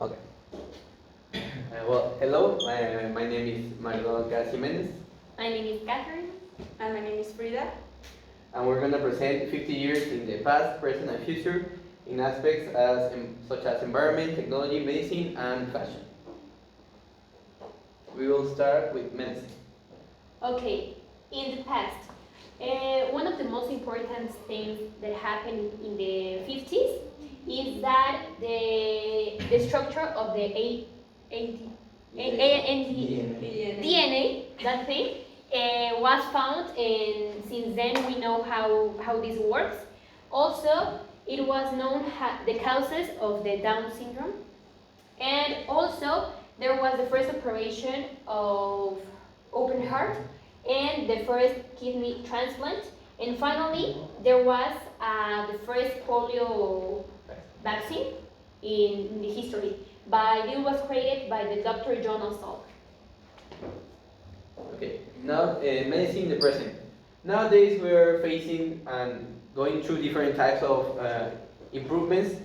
Okay. Hello. My name is Marlon Jimenez, My name is Catherine. And my name is Frida. and we're going to present 50 years in the past, present, and future in aspects such as environment, technology, medicine, and fashion. We will start with medicine. Okay, in the past, one of the most important things that happened in the 50s is that the structure of the DNA, that thing, was found, and since then we know how this works. Also, it was known the causes of the Down syndrome, and also there was the first operation of open heart and the first kidney transplant, and finally there was the first polio vaccine in the history. It was created by the Dr. John Salk. Okay. Now, medicine in the present. Nowadays, we are facing and going through different types of improvements,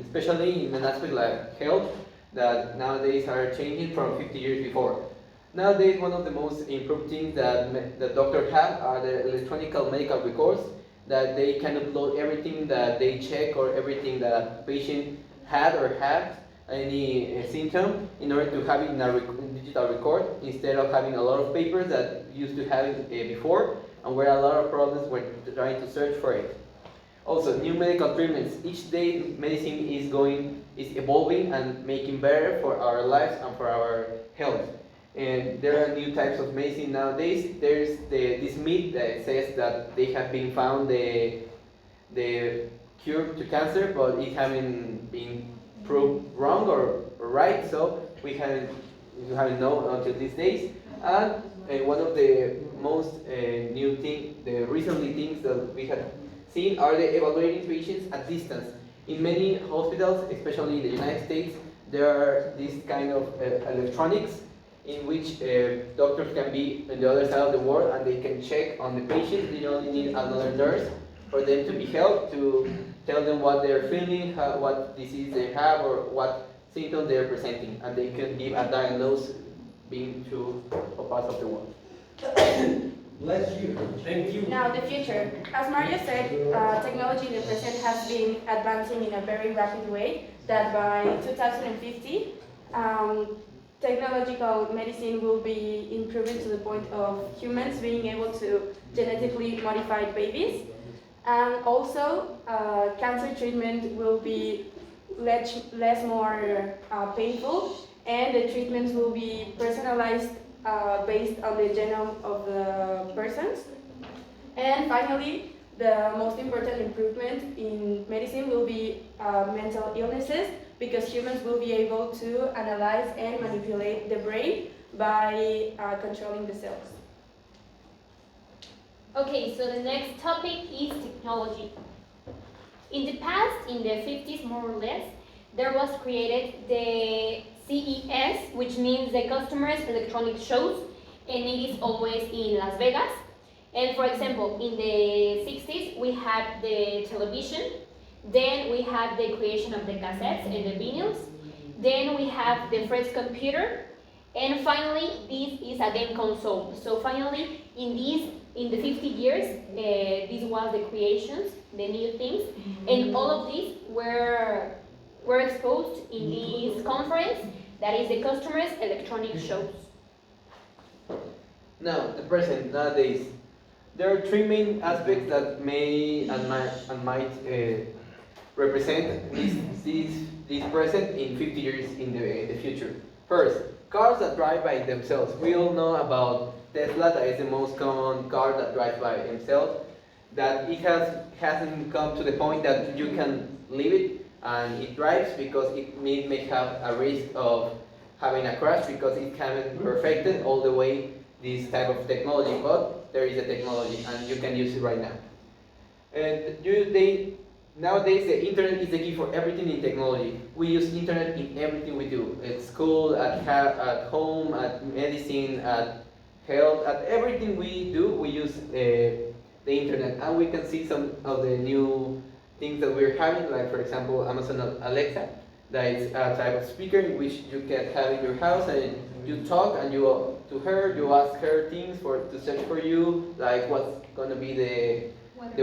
especially in an aspect like health, that nowadays are changing from 50 years before. Nowadays, one of the most improved things that the doctors have are the electronic medical records, that they can upload everything that they check or everything that patient had or had any symptom in order to have it in a digital record instead of having a lot of papers that used to have it before, and where a lot of problems were trying to search for it. Also, new medical treatments. Each day, medicine is evolving and making better for our lives and for our health. And there are new types of medicine nowadays. There's this myth that says that they have been found the cure to cancer, but it haven't been proved wrong or right. So we haven't known until these days. And one of the most the recently things that we have seen are the evaluating patients at distance. In many hospitals, especially in the United States, there are these kind of electronics in which doctors can be on the other side of the world and they can check on the patient. They only need another nurse for them to be helped, to tell them what they're feeling, what disease they have, or what symptoms they're presenting, and they can give a diagnosis being to all parts of the world. Bless you. Thank you. Now, the future. As Mario said, technology in the present has been advancing in a very rapid way, that by 2050, technological medicine will be improving to the point of humans being able to genetically modify babies. And also, cancer treatment will be less more painful, and the treatments will be personalized based on the genome of the persons. And finally, the most important improvement in medicine will be mental illnesses, because humans will be able to analyze and manipulate the brain by controlling the cells. Okay, so the next topic is technology. In the past, in the 50s more or less, there was created the CES, which means the Customers Electronic Shows, and it is always in Las Vegas. And for example, in the 60s, we had the television, then we had the creation of the cassettes and the vinyls, then we have the first computer, and finally, this is a game console. So finally, in the 50 years, this was the creations, the new things, and all of these were exposed in this conference that is the Customers Electronic Shows. Now, the present, nowadays, there are three main aspects that may and might represent this present in 50 years in the future. First, cars that drive by themselves. We all know about Tesla, that is the most common car that drives by himself, that it hasn't come to the point that you can leave it and it drives, because it may have a risk of having a crash because it haven't perfected all the way this type of technology, but there is a technology and you can use it right now. And nowadays the internet is the key for everything in technology. We use internet in everything we do, at school, at home, at medicine, at health, at everything we do, we use the internet. And we can see some of the new things that we're having, like for example Amazon Alexa, That is a type of speaker in which you can have in your house, and you talk and you to her, you ask her things to search for you, like what's gonna be the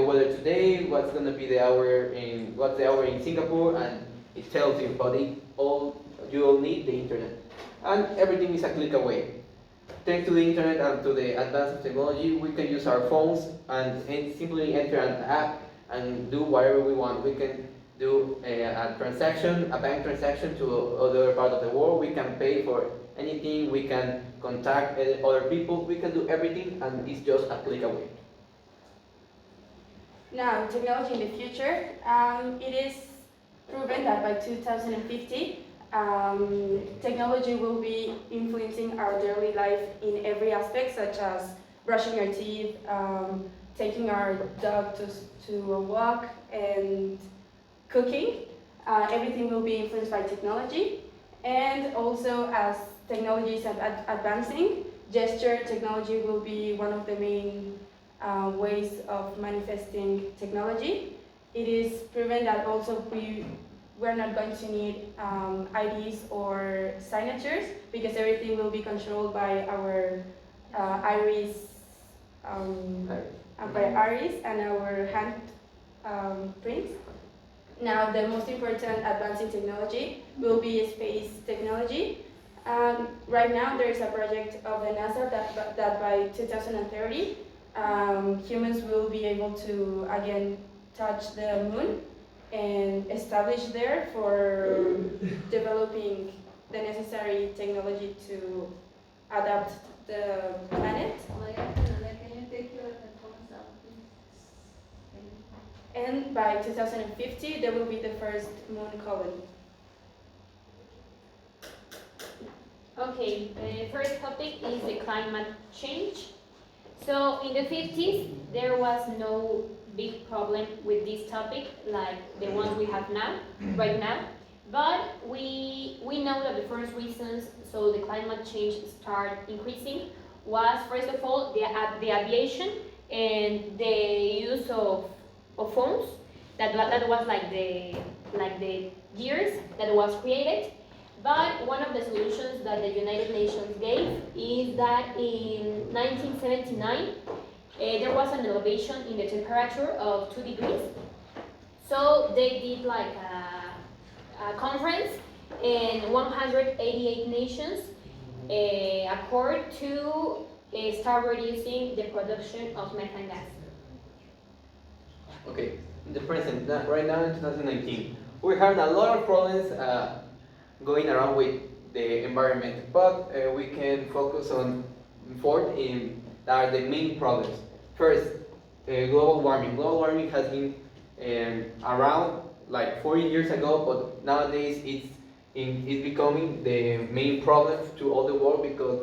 weather today, what's gonna be what's the hour in Singapore, and it tells you. But you will need the internet, and everything is a click away. Thanks to the internet and to the advance of technology, we can use our phones and simply enter an app and do whatever we want. We can do a bank transaction to other part of the world. We can pay for anything. We can contact other people. We can do everything, and it's just a click away. Now, technology in the future, it is proven that by 2050, technology will be influencing our daily life in every aspect, such as brushing our teeth, taking our dog to a walk, and cooking. Everything will be influenced by technology. And also, as technology is advancing, gesture technology will be one of the main ways of manifesting technology. It is proven that also we're not going to need IDs or signatures, because everything will be controlled by our iris, and our hand prints. Now, the most important advance in technology will be space technology. Right now, there is a project of the NASA that by 2030, humans will be able to again touch the moon and establish there for developing the necessary technology to adapt the planet. And by 2050, there will be the first moon colony. Okay, the first topic is the climate change. So in the 50s, there was no big problem with this topic like the ones we have now, right now. But we know that the first reasons so the climate change start increasing was, first of all, the aviation and the use of phones. That was like the years that was created. But one of the solutions that the United Nations gave is that in 1979 there was an elevation in the temperature of 2 degrees. So they did like a conference, and 188 nations accord to start reducing the production of methane gas. Okay, in the present, right now in 2019, we have a lot of problems going around with the environment, but we can focus on four that are the main problems. First, global warming. Global warming has been around like 40 years ago, but nowadays it's becoming the main problem to all the world, because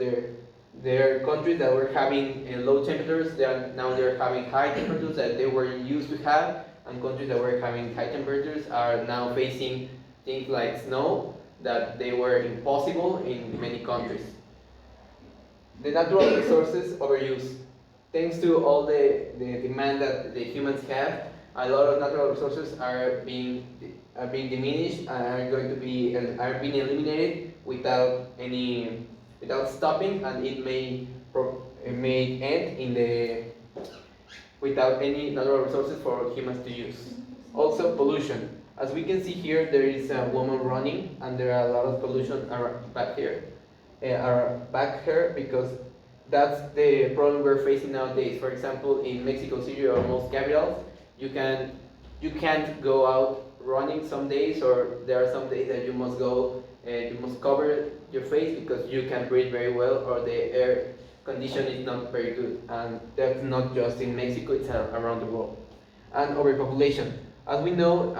there are countries that were having low temperatures, now they're having high temperatures that they were used to have, and countries that were having high temperatures are now facing things like snow that they were impossible in many countries. The natural resources overuse. Thanks to all the demand that the humans have, a lot of natural resources are being diminished and are being eliminated without stopping, and it may end without any natural resources for humans to use. Also, pollution. As we can see here, there is a woman running, and there are a lot of pollution back here, because that's the problem we're facing nowadays. For example, in Mexico City or most capitals, you can't go out running some days, or there are some days that you must go and you must cover your face because you can't breathe very well, or the air condition is not very good. And that's not just in Mexico, it's around the world. And overpopulation. As we know,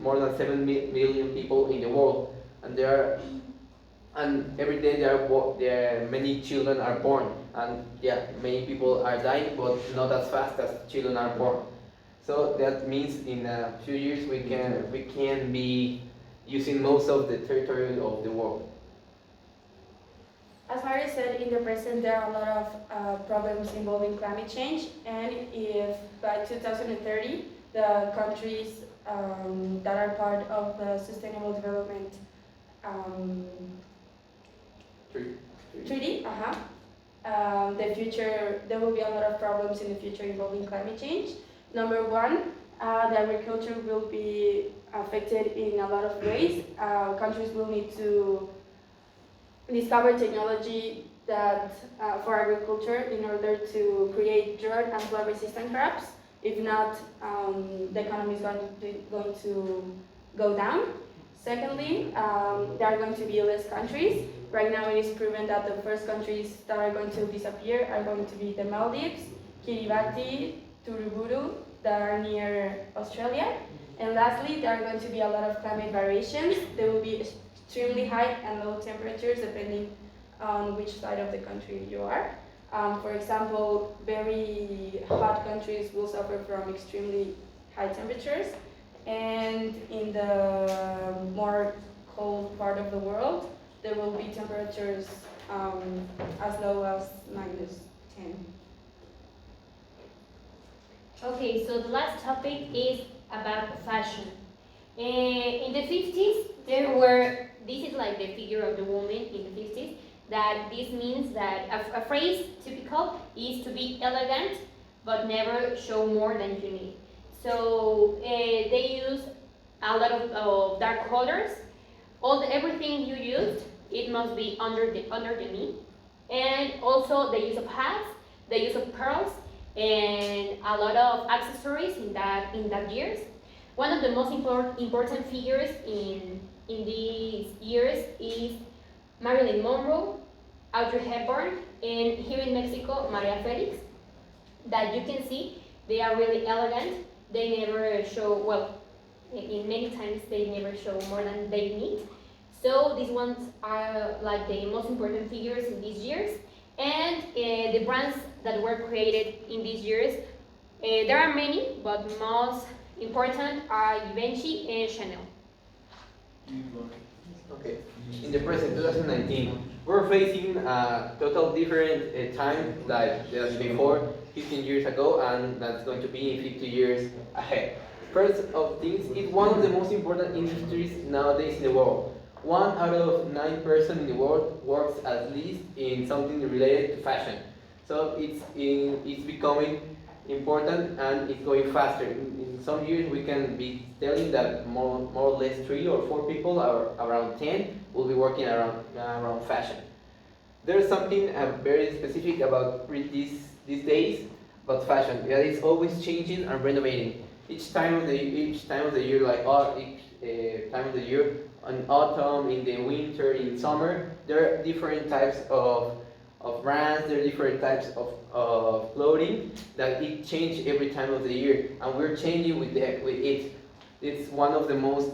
more than 7 million people in the world, and every day there are many children are born, and many people are dying, but not as fast as children are born. So that means in a few years we can be using most of the territory of the world. As Mario said, in the present there are a lot of problems involving climate change, and if by 2030 the countries that are part of the Sustainable Development um, Three. treaty. The future, there will be a lot of problems in the future involving climate change. Number one, the agriculture will be affected in a lot of ways. Countries will need to discover technology that for agriculture in order to create drought and flood-resistant crops. If not, the economy is going to go down. Secondly, there are going to be less countries. Right now it is proven that the first countries that are going to disappear are going to be the Maldives, Kiribati, Tuvalu, that are near Australia. And lastly, there are going to be a lot of climate variations. There will be extremely high and low temperatures depending on which side of the country you are. For example, very hot countries will suffer from extremely high temperatures, and in the more cold part of the world, there will be temperatures as low as -10. Okay, so the last topic is about fashion. In the 50s, this is like the figure of the woman in the 50s, that this means that a phrase typical is to be elegant, but never show more than you need. So they use a lot of dark colors. Everything you used, it must be under the knee. And also the use of hats, the use of pearls, and a lot of accessories in that years. One of the most important figures in these years is Marilyn Monroe, Audrey Hepburn, and here in Mexico, Maria Felix. That you can see, they are really elegant. They never show, well, in many times they never show more than they need. So these ones are like the most important figures in these years. And the brands that were created in these years, there are many, but most important are Givenchy and Chanel. Okay. In the present 2019, we're facing a total different time like before 15 years ago, and that's going to be in 50 years ahead. First of things, it's one of the most important industries nowadays in the world. 1 out of 9 persons in the world works at least in something related to fashion. So it's becoming important and it's going faster. In some years we can be telling that more or less 3 or 4 people, or around 10, will be working around fashion. There's something very specific about these days about fashion. Yeah, it's always changing and renovating. Each time of the year, like each time of the year, in autumn, in the winter, in summer, there are different types of brands, there are different types of clothing that it changes every time of the year, and we're changing with it. It's one of the most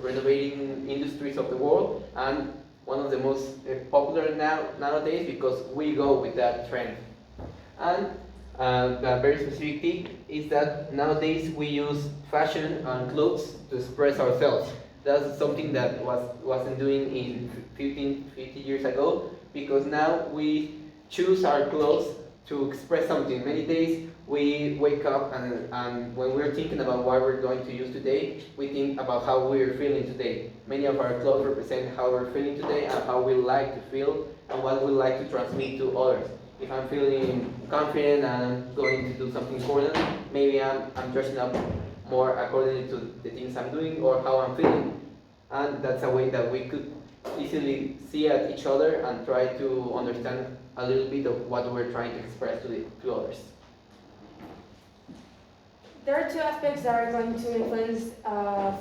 renovating industries of the world, and one of the most popular nowadays because we go with that trend. And the very specific thing is that nowadays we use fashion and clothes to express ourselves. That's something that wasn't doing in 50 years ago, because now we choose our clothes to express something. Many days we wake up and when we're thinking about what we're going to use today, we think about how we're feeling today. Many of our clothes represent how we're feeling today and how we like to feel and what we like to transmit to others. If I'm feeling confident and I'm going to do something important, maybe I'm dressing up more according to the things I'm doing or how I'm feeling. And that's a way that we could easily see at each other and try to understand a little bit of what we're trying to express to others. There are 2 aspects that are going to influence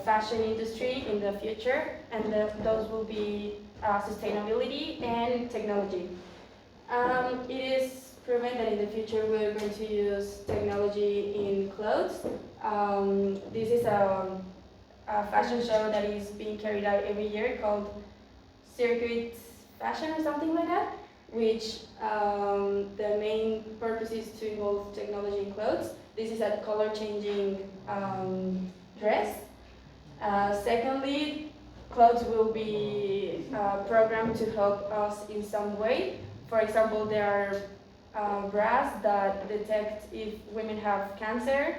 fashion industry in the future, and those will be sustainability and technology. It is proven that in the future we're going to use technology in clothes. This is a fashion show that is being carried out every year called Circuit Fashion or something like that, which the main purpose is to involve technology in clothes. This is a color changing dress. Secondly, clothes will be programmed to help us in some way. For example, there are bras that detect if women have cancer,